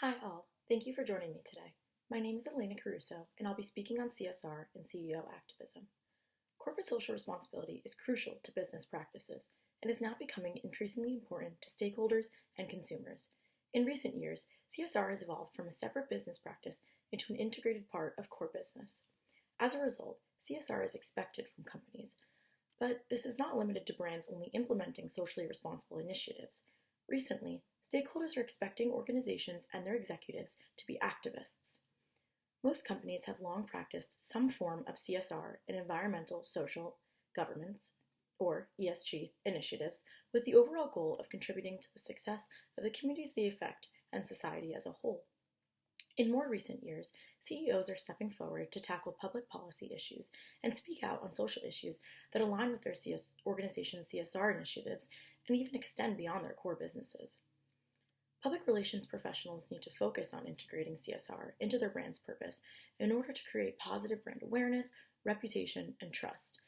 Hi all, thank you for joining me today. My name is Elena Caruso, and I'll be speaking on CSR and CEO activism. Corporate social responsibility is crucial to business practices and is now becoming increasingly important to stakeholders and consumers. In recent years, CSR has evolved from a separate business practice into an integrated part of core business. As a result, CSR is expected from companies, but this is not limited to brands only implementing socially responsible initiatives. Recently, stakeholders are expecting organizations and their executives to be activists. Most companies have long practiced some form of CSR and environmental, social, governance, or ESG initiatives with the overall goal of contributing to the success of the communities they affect and society as a whole. In more recent years, CEOs are stepping forward to tackle public policy issues and speak out on social issues that align with their organization's CSR initiatives and even extend beyond their core businesses. Public relations professionals need to focus on integrating CSR into their brand's purpose in order to create positive brand awareness, reputation, and trust.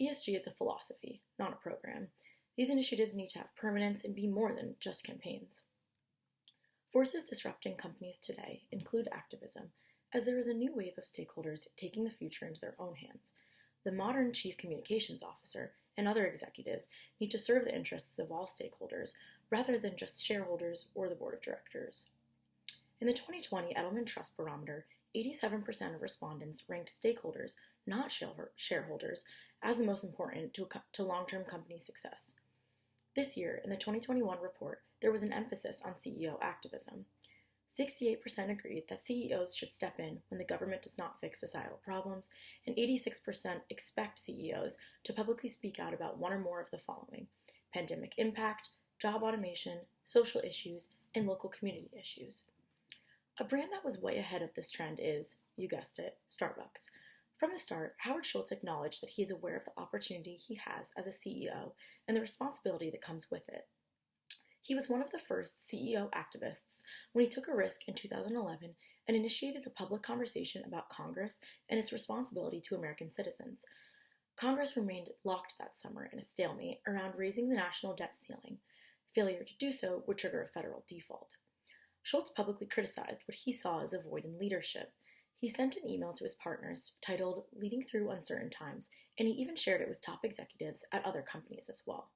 ESG is a philosophy, not a program. These initiatives need to have permanence and be more than just campaigns. Forces disrupting companies today include activism, as there is a new wave of stakeholders taking the future into their own hands. The modern chief communications officer and other executives need to serve the interests of all stakeholders rather than just shareholders or the board of directors. In the 2020 Edelman Trust Barometer, 87% of respondents ranked stakeholders, not shareholders, as the most important to long-term company success. This year, in the 2021 report, there was an emphasis on CEO activism. 68% agreed that CEOs should step in when the government does not fix societal problems, and 86% expect CEOs to publicly speak out about one or more of the following: pandemic impact, job automation, social issues, and local community issues. A brand that was way ahead of this trend is, you guessed it, Starbucks. From the start, Howard Schultz acknowledged that he is aware of the opportunity he has as a CEO and the responsibility that comes with it. He was one of the first CEO activists when he took a risk in 2011 and initiated a public conversation about Congress and its responsibility to American citizens. Congress remained locked that summer in a stalemate around raising the national debt ceiling. Failure to do so would trigger a federal default. Schultz publicly criticized what he saw as a void in leadership. He sent an email to his partners titled "Leading Through Uncertain Times," and he even shared it with top executives at other companies as well.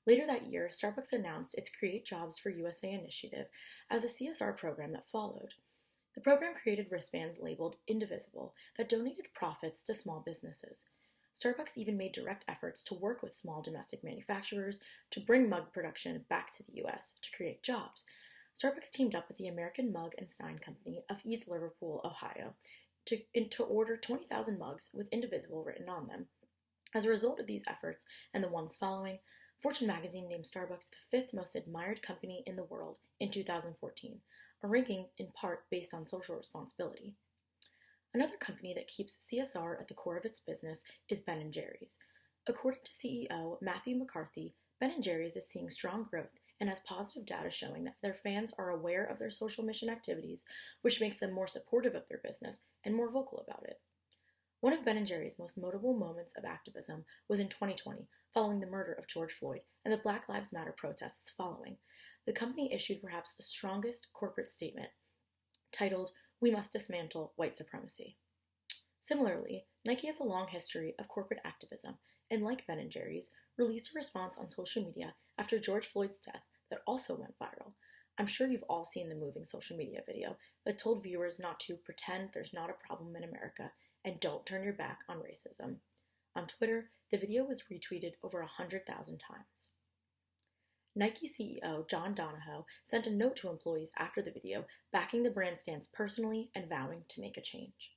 Later that year, Starbucks announced its Create Jobs for USA initiative as a CSR program that followed. The program created wristbands labeled Indivisible that donated profits to small businesses. Starbucks even made direct efforts to work with small domestic manufacturers to bring mug production back to the US to create jobs. Starbucks teamed up with the American Mug and Stein Company of East Liverpool, Ohio, to order 20,000 mugs with Indivisible written on them. As a result of these efforts and the ones following, Fortune magazine named Starbucks the fifth most admired company in the world in 2014, a ranking in part based on social responsibility. Another company that keeps CSR at the core of its business is Ben & Jerry's. According to CEO Matthew McCarthy, Ben & Jerry's is seeing strong growth and has positive data showing that their fans are aware of their social mission activities, which makes them more supportive of their business and more vocal about it. One of Ben & Jerry's most notable moments of activism was in 2020, following the murder of George Floyd and the Black Lives Matter protests following. The company issued perhaps the strongest corporate statement, titled "We Must Dismantle White Supremacy." Similarly, Nike has a long history of corporate activism, and like Ben & Jerry's, released a response on social media after George Floyd's death that also went viral. I'm sure you've all seen the moving social media video that told viewers not to pretend there's not a problem in America and don't turn your back on racism. On Twitter, the video was retweeted over 100,000 times. Nike CEO John Donahoe sent a note to employees after the video, backing the brand stance personally and vowing to make a change.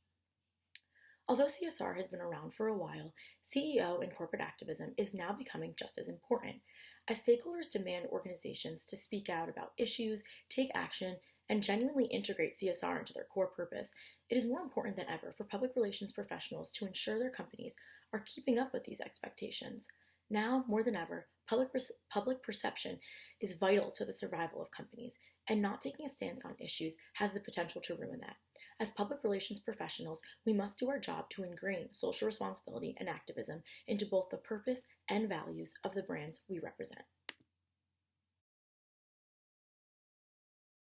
Although CSR has been around for a while, CEO and corporate activism is now becoming just as important, as stakeholders demand organizations to speak out about issues, take action, and genuinely integrate CSR into their core purpose. It is more important than ever for public relations professionals to ensure their companies are keeping up with these expectations. Now, more than ever, public perception is vital to the survival of companies, and not taking a stance on issues has the potential to ruin that. As public relations professionals, we must do our job to ingrain social responsibility and activism into both the purpose and values of the brands we represent.